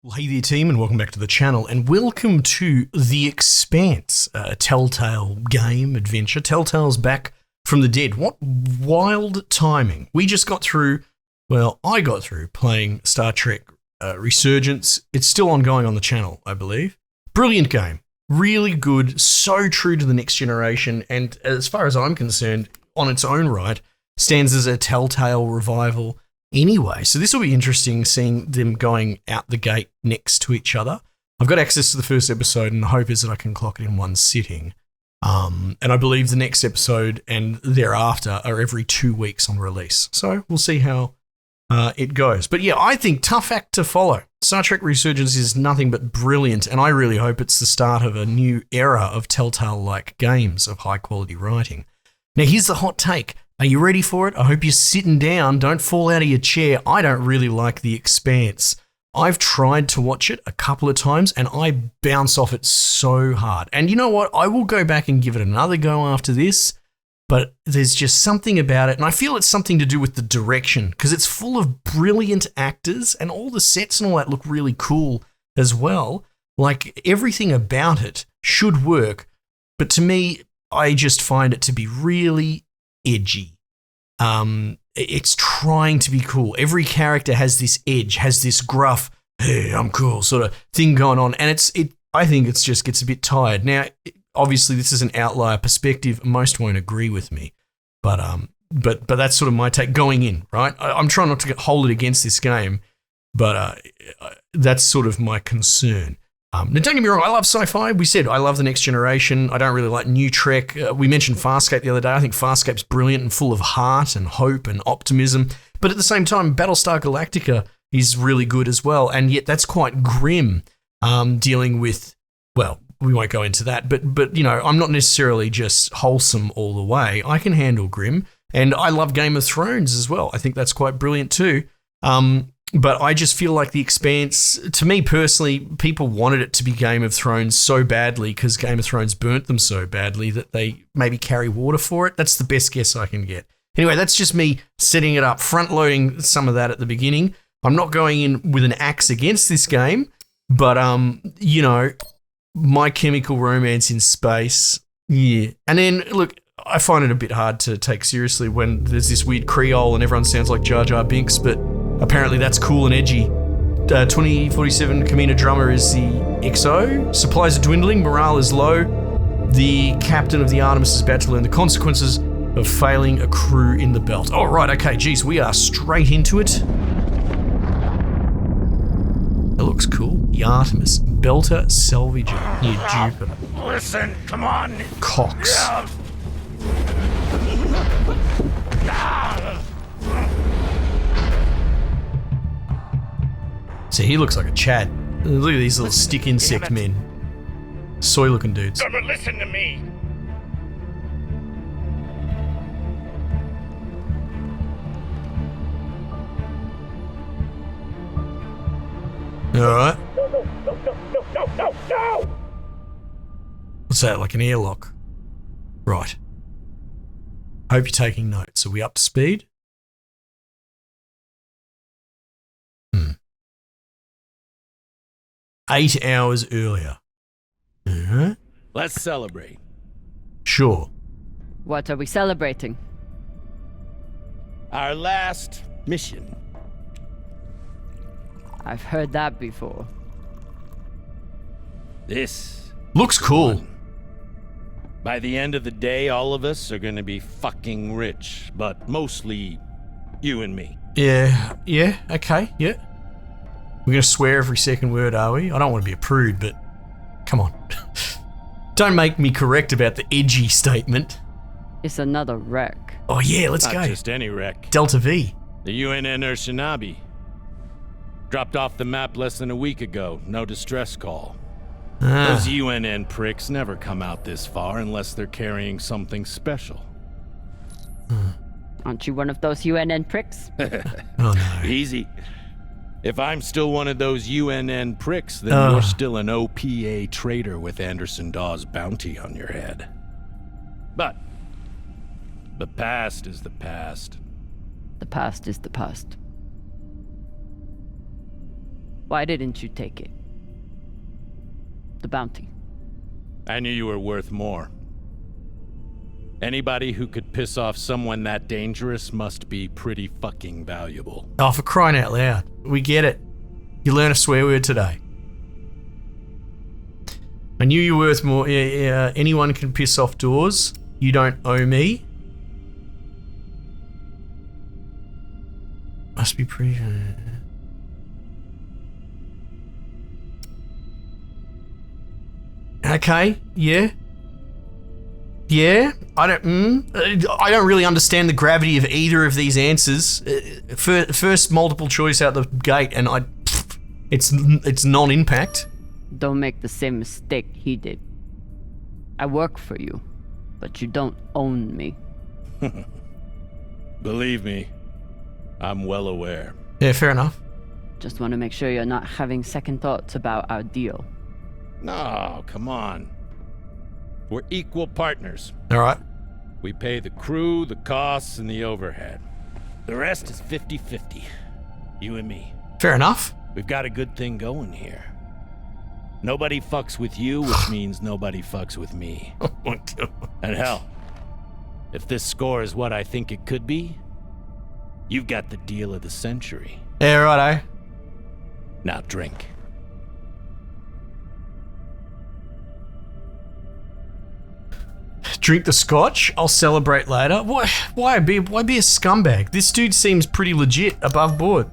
Well, hey there, team, and welcome back to the channel, and welcome to The Expanse, a Telltale game adventure. Telltale's back from the dead. What wild timing. We just got through, well, I got through playing Star Trek Resurgence. It's still ongoing on the channel, I believe. Brilliant game. Really good, so true to the next generation, and as far as I'm concerned, on its own right, stands as a Telltale revival anyway. So this will be interesting seeing them going out the gate next to each other. I've got access to the first episode, and the hope is that I can clock it in one sitting. And I believe the next episode and thereafter are every 2 weeks on release. So we'll see how it goes. But yeah, I think tough act to follow. Star Trek Resurgence is nothing but brilliant, and I really hope it's the start of a new era of Telltale-like games of high-quality writing. Now, here's the hot take. Are you ready for it? I hope you're sitting down. Don't fall out of your chair. I don't really like The Expanse. I've tried to watch it a couple of times, and I bounce off it so hard. And you know what? I will go back and give it another go after this, but there's just something about it, and I feel it's something to do with the direction, because it's full of brilliant actors, and all the sets and all that look really cool as well. Like, everything about it should work, but to me, I just find it to be really edgy. It's trying to be cool. Every character has this edge, has this gruff, hey, I'm cool sort of thing going on, and I think it just gets a bit tired. Now, obviously, this is an outlier perspective. Most won't agree with me, but that's sort of my take going in, right? I'm trying not to hold it against this game, but that's sort of my concern. Now, don't get me wrong, I love sci-fi. We said I love The Next Generation. I don't really like New Trek. We mentioned Farscape the other day. I think Farscape's brilliant and full of heart and hope and optimism. But at the same time, Battlestar Galactica is really good as well. And yet that's quite grim, dealing with, well, we won't go into that. But you know, I'm not necessarily just wholesome all the way. I can handle grim. And I love Game of Thrones as well. I think that's quite brilliant too. But I just feel like The Expanse, to me personally, people wanted it to be Game of Thrones so badly because Game of Thrones burnt them so badly that they maybe carry water for it. That's the best guess I can get. Anyway, that's just me setting it up, front-loading some of that at the beginning. I'm not going in with an axe against this game, but, you know, My Chemical Romance in space, yeah. And then, look, I find it a bit hard to take seriously when there's this weird Creole and everyone sounds like Jar Jar Binks, but apparently that's cool and edgy. 2047 Kamina Drummer is the XO. Supplies are dwindling, morale is low. The captain of the Artemis is about to learn the consequences of failing a crew in the belt. Oh, right, okay, geez, we are straight into it. That looks cool. The Artemis, Belter Salvager near Jupiter. Listen, come on. Cox. So he looks like a Chad. Look at these little stick insect men. Soy looking dudes. But listen to me. Alright. No. What's that, like an airlock? Right. Hope you're taking notes. Are we up to speed? 8 hours earlier. Let's celebrate. Sure. What are we celebrating? Our last mission. I've heard that before. This. Looks cool. One. By the end of the day, all of us are gonna be fucking rich, but mostly you and me. Yeah, okay, yeah. We're going to swear every second word, are we? I don't want to be a prude, but come on. Don't make me correct about the edgy statement. It's another wreck. Oh yeah, let's Not go. just any wreck. Delta V. The UNN Shinabi. Dropped off the map less than a week ago. No distress call. Those UNN pricks never come out this far unless they're carrying something special. Aren't you one of those UNN pricks? Oh no. Easy. If I'm still one of those UNN pricks, then you're still an OPA traitor with Anderson Dawes' bounty on your head. But the past is the past. The past is the past. Why didn't you take it? The bounty. I knew you were worth more. Anybody who could piss off someone that dangerous must be pretty fucking valuable. Oh, for crying out loud. We get it. You learn a swear word today. I knew you were worth more. Yeah, anyone can piss off doors. You don't owe me. Must be pretty... Okay, yeah. Yeah, I don't really understand the gravity of either of these answers. First multiple choice out the gate, and it's non-impact. Don't make the same mistake he did. I work for you, but you don't own me. Believe me, I'm well aware. Yeah, fair enough. Just want to make sure you're not having second thoughts about our deal. No, come on. We're equal partners. All right. We pay the crew, the costs, and the overhead. The rest is 50-50. You and me. Fair enough. We've got a good thing going here. Nobody fucks with you, which means nobody fucks with me. Oh my God. And hell, if this score is what I think it could be, you've got the deal of the century. Yeah, righto. Now drink. Drink the scotch. I'll celebrate later. Why be a scumbag? This dude seems pretty legit, above board.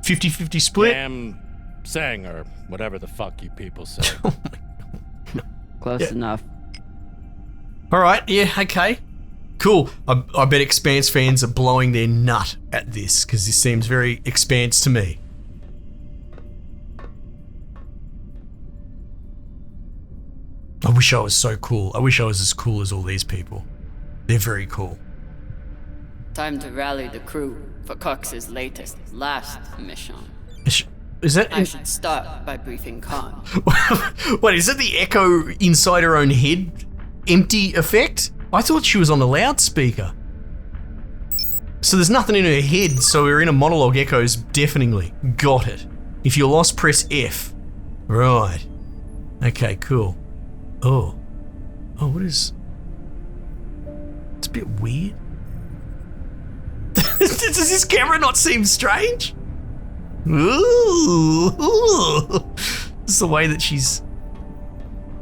50-50 split. Damn sang, or whatever the fuck you people say. Close enough. All right. Yeah. Okay. Cool. I bet Expanse fans are blowing their nut at this because this seems very Expanse to me. I wish I was so cool. I wish I was as cool as all these people. They're very cool. Time to rally the crew for Cox's last mission. Is that... I should start by briefing Khan. Wait, is that the echo inside her own head empty effect? I thought she was on a loudspeaker. So there's nothing in her head, so her inner monologue echoes deafeningly. Got it. If you're lost, press F. Right. Okay, cool. Oh, what is... It's a bit weird. Does this camera not seem strange? Ooh. It's the way that she's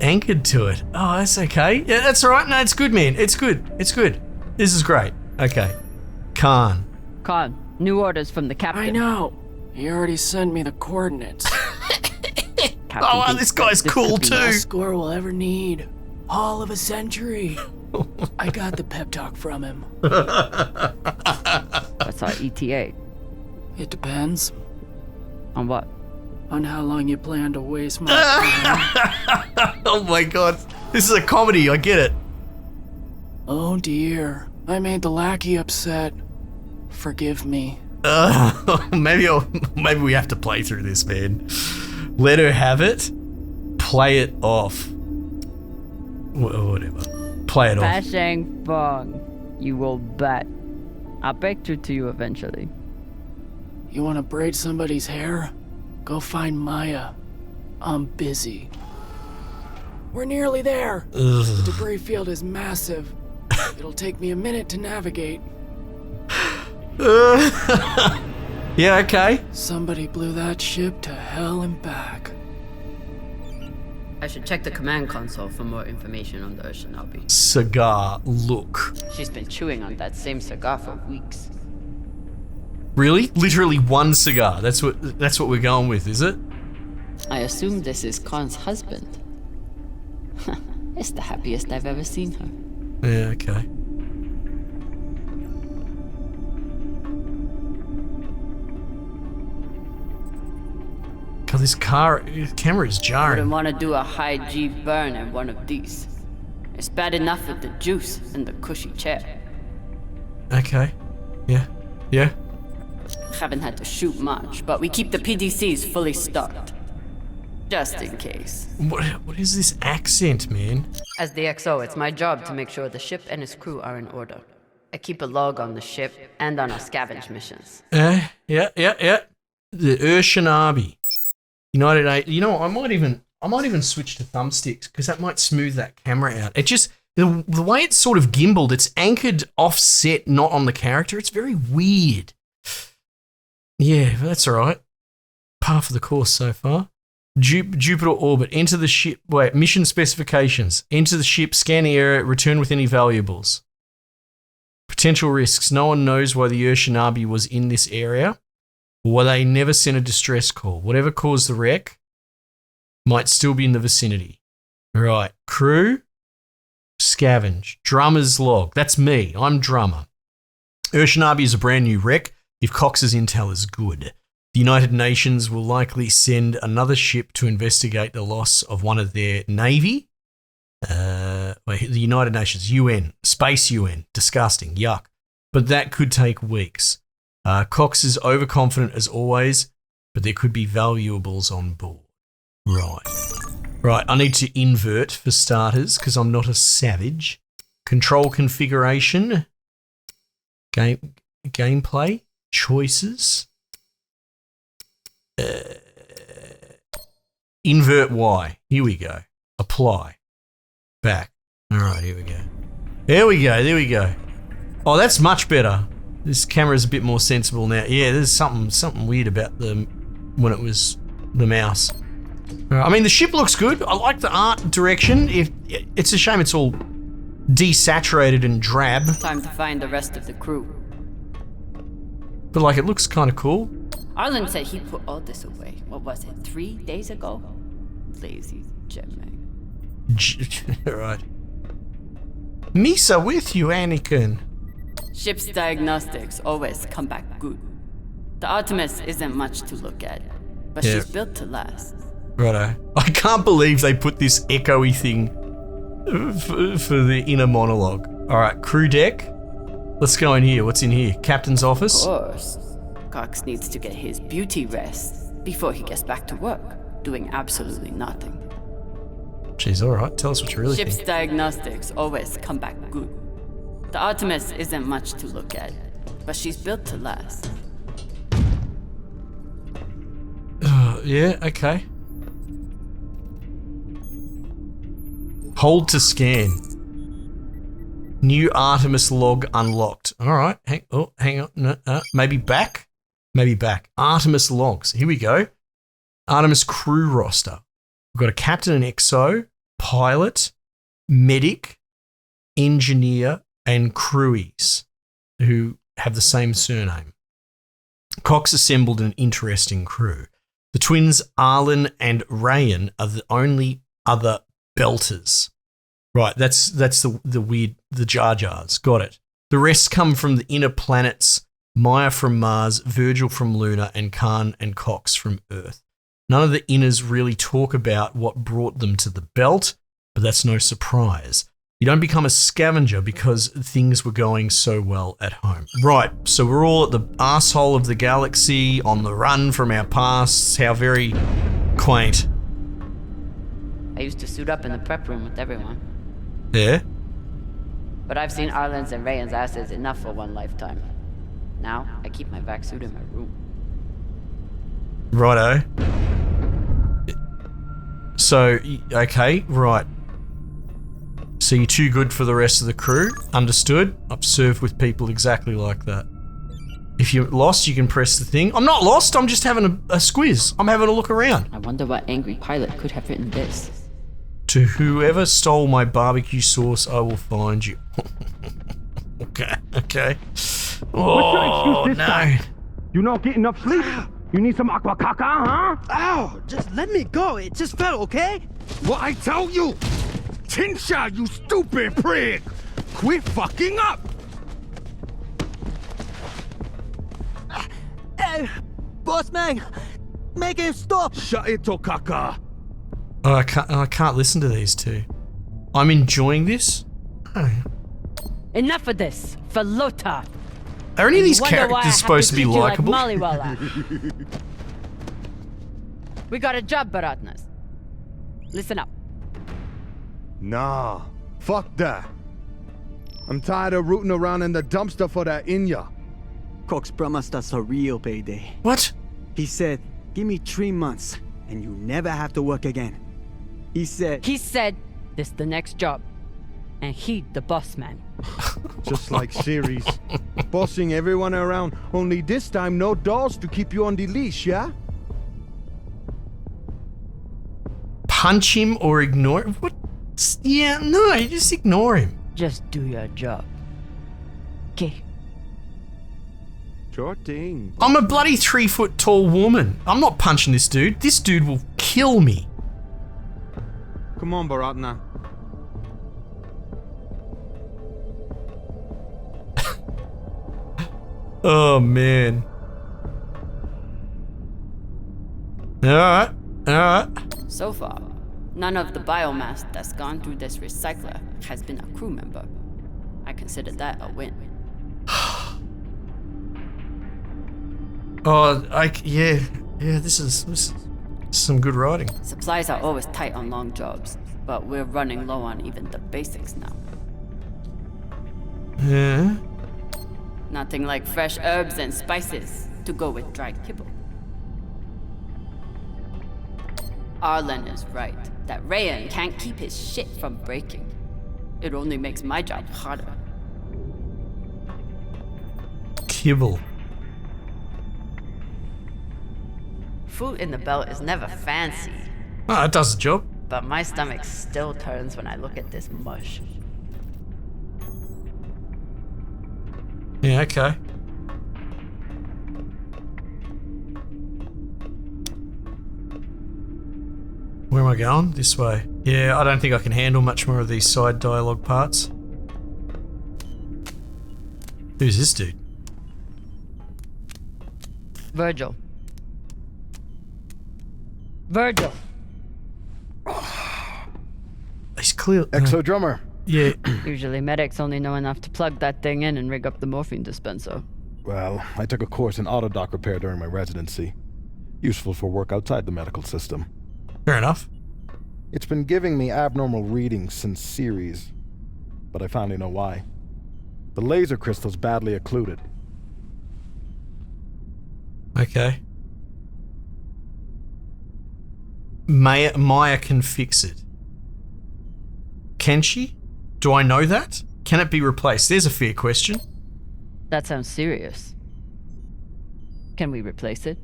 anchored to it. Oh, that's okay. Yeah, that's all right. No, it's good, man. It's good. It's good. This is great. Okay. Khan, new orders from the captain. I know. He already sent me the coordinates. Oh, this guy's cool too. Best score we'll ever need. All of a century. I got the pep talk from him. What's our ETA? It depends. On what? On how long you plan to waste my time. Oh my God. This is a comedy. I get it. Oh dear. I made the lackey upset. Forgive me. Maybe we have to play through this, man. Let her have it. Play it off. Whatever. Play it off. Bashang Bong. You will bet. I'll break through to you eventually. You want to braid somebody's hair? Go find Maya. I'm busy. We're nearly there. The debris field is massive. It'll take me a minute to navigate. Yeah, okay. Somebody blew that ship to hell and back. I should check the command console for more information on the Oceanobi. Cigar, look. She's been chewing on that same cigar for weeks. Really? Literally one cigar. That's what we're going with, is it? I assume this is Khan's husband. It's the happiest I've ever seen her. Yeah, okay. God, this camera is jarring. Wouldn't want to do a high G burn in one of these. It's bad enough with the juice and the cushy chair. Okay. Yeah. Haven't had to shoot much, but we keep the PDCs fully stocked. Just in case. What is this accent, man? As the XO, it's my job to make sure the ship and its crew are in order. I keep a log on the ship and on our scavenge missions. Yeah. The Oceanobi. You know, I might even switch to thumbsticks because that might smooth that camera out. It just the way it's sort of gimbaled, it's anchored offset, not on the character. It's very weird. Yeah, that's all right. Par for the course so far. Jupiter orbit. Enter the ship. Wait, mission specifications. Enter the ship, scan the area, return with any valuables. Potential risks. No one knows why the Urshinabi was in this area, or why they never sent a distress call. Whatever caused the wreck might still be in the vicinity. All right. Crew. Scavenge. Drummer's log. That's me. I'm drummer. Urshinabi is a brand new wreck if Cox's intel is good. The United Nations will likely send another ship to investigate the loss of one of their navy. The United Nations, UN, Space UN, disgusting, yuck. But that could take weeks. Cox is overconfident as always, but there could be valuables on board. Right, I need to invert for starters because I'm not a savage. Control configuration. Gameplay. Choices. Invert Y. Here we go. Apply. Back. All right, here we go. There we go. Oh, that's much better. This camera's a bit more sensible now. Yeah, there's something weird about when it was the mouse. I mean, the ship looks good. I like the art direction. It's a shame it's all desaturated and drab. Time to find the rest of the crew. But like, it looks kind of cool. Arlen said he put all this away. What was it, 3 days ago? Lazy jetman. Right. Misa with you, Anakin. Ship's diagnostics always come back good. The Artemis isn't much to look at, but she's built to last. Righto. I can't believe they put this echoey thing for the inner monologue. All right, crew deck. Let's go in here. What's in here? Captain's office. Of course. Cox needs to get his beauty rest before he gets back to work, doing absolutely nothing. Jeez, all right. Tell us what you really Ship's think. diagnostics always come back good. The Artemis isn't much to look at, but she's built to last. Yeah, okay. Hold to scan. New Artemis log unlocked. All right. Hang on. No, maybe back? Maybe back. Artemis logs. Here we go. Artemis crew roster. We've got a captain and XO, pilot, medic, engineer, and crewies who have the same surname. Cox assembled an interesting crew. The twins Arlen and Rayan are the only other belters. Right, that's the weird, the Jar Jars. Got it. The rest come from the inner planets, Maya from Mars, Virgil from Luna, and Khan and Cox from Earth. None of the inners really talk about what brought them to the belt, but that's no surprise. You don't become a scavenger because things were going so well at home. Right, so we're all at the arsehole of the galaxy, on the run from our pasts. How very quaint. I used to suit up in the prep room with everyone. Yeah? But I've seen Arlen's and Rayan's asses enough for one lifetime. Now, I keep my vac suit in my room. Righto. So, okay, right. So you're too good for the rest of the crew. Understood. I've served with people exactly like that. If you're lost, you can press the thing. I'm not lost, I'm just having a squiz. I'm having a look around. I wonder what angry pilot could have written this. To whoever stole my barbecue sauce, I will find you. Okay. What's your excuse this no. time? You not get enough sleep? You need some aqua caca, huh? Ow! Just let me go. It just fell, okay? What I tell you? Tinsha, you stupid prig! Quit fucking up! Boss man, make him stop! Shut it, Tokaka! Oh, I can't listen to these two. I'm enjoying this. Oh. Enough of this, Falota. Are any of these characters supposed to be likable? We got a job, Baratnas. Listen up. Nah, fuck that. I'm tired of rooting around in the dumpster for that Inya. Cox promised us a real payday. What? He said, give me 3 months, and you never have to work again. He said, this the next job. And he the boss man. Just like Series. Bossing everyone around, only this time no dolls to keep you on the leash, yeah? Punch him or ignore him? What? Yeah, no, you just ignore him. Just do your job. Okay. Sure thing. I'm a bloody 3 foot tall woman. I'm not punching this dude. This dude will kill me. Come on, Baratna. Oh, man. Alright, alright. So far, none of the biomass that's gone through this recycler has been a crew member. I consider that a win. Yeah, this is some good writing. Supplies are always tight on long jobs, but we're running low on even the basics now. Yeah. Nothing like fresh herbs and spices to go with dried kibble. Arlen is right that Rayan can't keep his shit from breaking. It only makes my job harder. Kibble. Food in the belt is never fancy, Oh, it does the job. but my stomach still turns when I look at this mush. Yeah, okay. Where am I going? This way. Yeah, I don't think I can handle much more of these side dialogue parts. Who's this dude? Virgil. Virgil. He's clear. Exo drummer. Yeah. Usually medics only know enough to plug that thing in and rig up the morphine dispenser. Well, I took a course in autodoc repair during my residency. Useful for work outside the medical system. Fair enough. It's been giving me abnormal readings since Series, but I finally know why. The laser crystal's badly occluded. Okay. Maya can fix it. Can she? Do I know that? Can it be replaced? There's a fair question. That sounds serious. Can we replace it?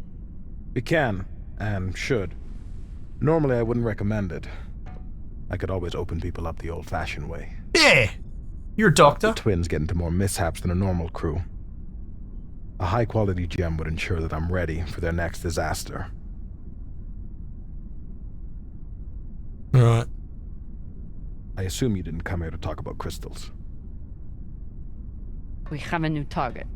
We can, and should. Normally I wouldn't recommend it. I could always open people up the old-fashioned way. Yeah. You're a doctor. The twins get into more mishaps than a normal crew. A high-quality gem would ensure that I'm ready for their next disaster. Right. I assume you didn't come here to talk about crystals. We have a new target.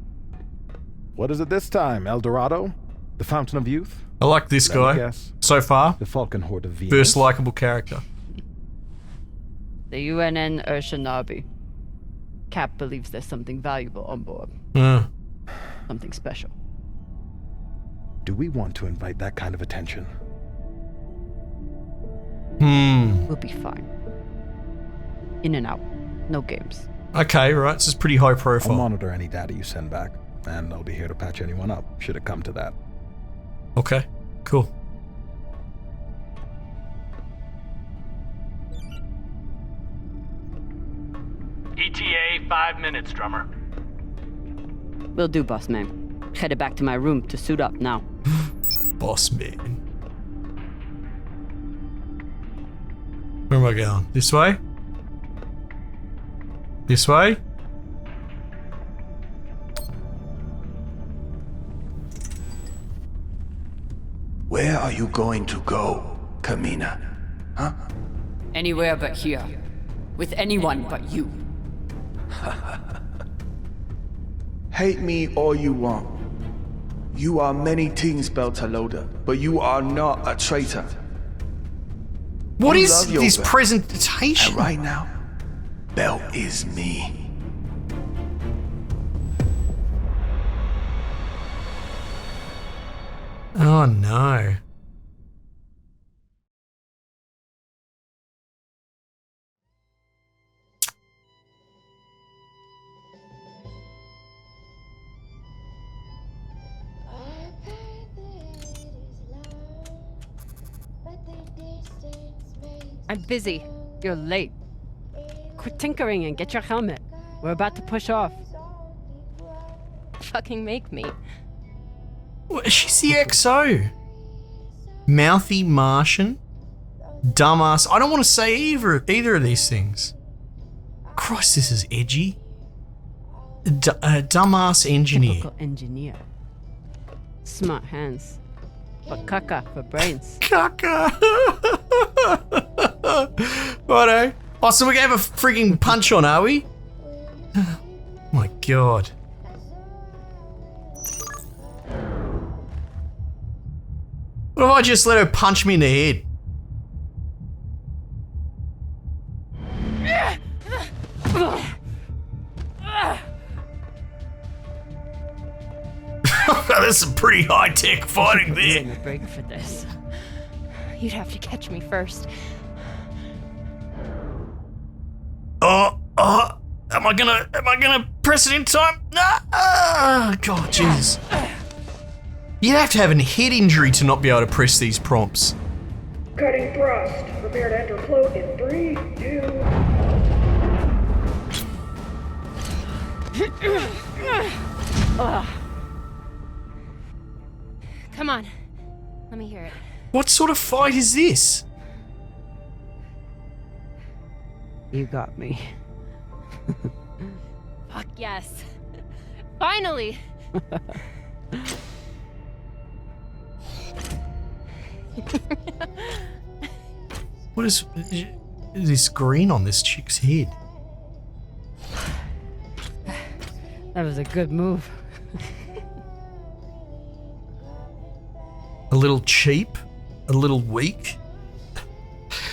What is it this time, El Dorado? The Fountain of Youth? I like this Let me guy. guess. So far. The Falcon Horde of Venus? First likable character. The UNN Urshanabi. Cap believes there's something valuable on board. Something special. Do we want to invite that kind of attention? We'll be fine. In and out. No games. Okay, right. This is pretty high I'll profile. monitor any data you send back, and I'll be here to patch anyone up, should it come to that. Okay, cool. ETA 5 minutes, drummer. Will do, boss man. Headed back to my room to suit up now. Boss man. Where am I going? This way? This way? Where are you going to go, Kamina? Huh? Anywhere but here. With anyone but you. Hate me all you want. You are many things, Beltaloda, but you are not a traitor. What You is love this yoga. presentation? And right now, Belt is me. Oh no. I'm busy. You're late. Quit tinkering and get your helmet. We're about to push off. Fucking make me. She's the XO. Mouthy Martian. Dumbass. I don't want to say either of these things. Christ, this is edgy. Dumbass engineer. Typical engineer. Smart hands. But caca for brains. Caca. Righto. Oh, so we're gonna have a freaking punch on, are we? Oh my god. What if I just let her punch me in the head? That's some pretty high-tech fighting there. I'm a break for this. You'd have to catch me first. Am I gonna press it in time? God, Jesus. You'd have to have a head injury to not be able to press these prompts. Cutting thrust. Prepare to enter float in 3, 2. Come on. Let me hear it. What sort of fight is this? You got me. Fuck yes. Finally. What is this green on this chick's head? That was a good move. A little cheap? A little weak?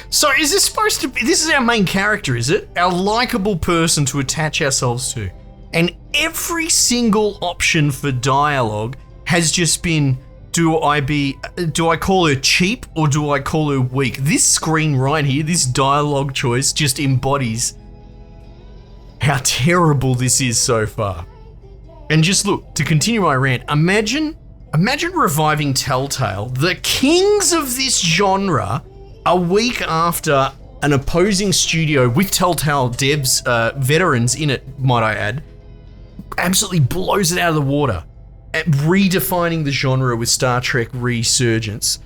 So is this supposed to be... This is our main character, is it? Our likable person to attach ourselves to. And every single option for dialogue has just been, do I call her cheap or do I call her weak? This screen right here, this dialogue choice just embodies how terrible this is so far. And just look, to continue my rant, imagine reviving Telltale, the kings of this genre, a week after an opposing studio with Telltale devs, veterans in it, might I add, absolutely blows it out of the water, at redefining the genre with Star Trek Resurgence.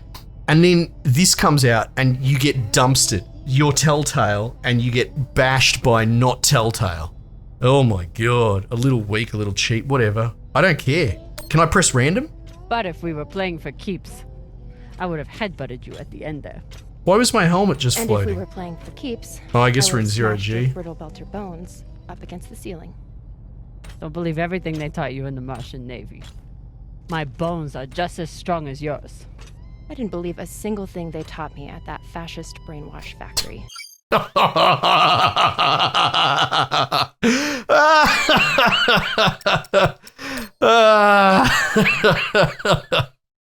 And then this comes out and you get dumpstered. You're Telltale and you get bashed by not Telltale. Oh my god, a little weak, a little cheap, whatever. I don't care. Can I press random? But if we were playing for keeps, I would have headbutted you at the end there. Why was my helmet just floating? And if we were playing for keeps, oh, I guess we're in would zero smash G. those brittle belter bones up against the ceiling. Don't believe everything they taught you in the Martian Navy. My bones are just as strong as yours. I didn't believe a single thing they taught me at that fascist brainwash factory.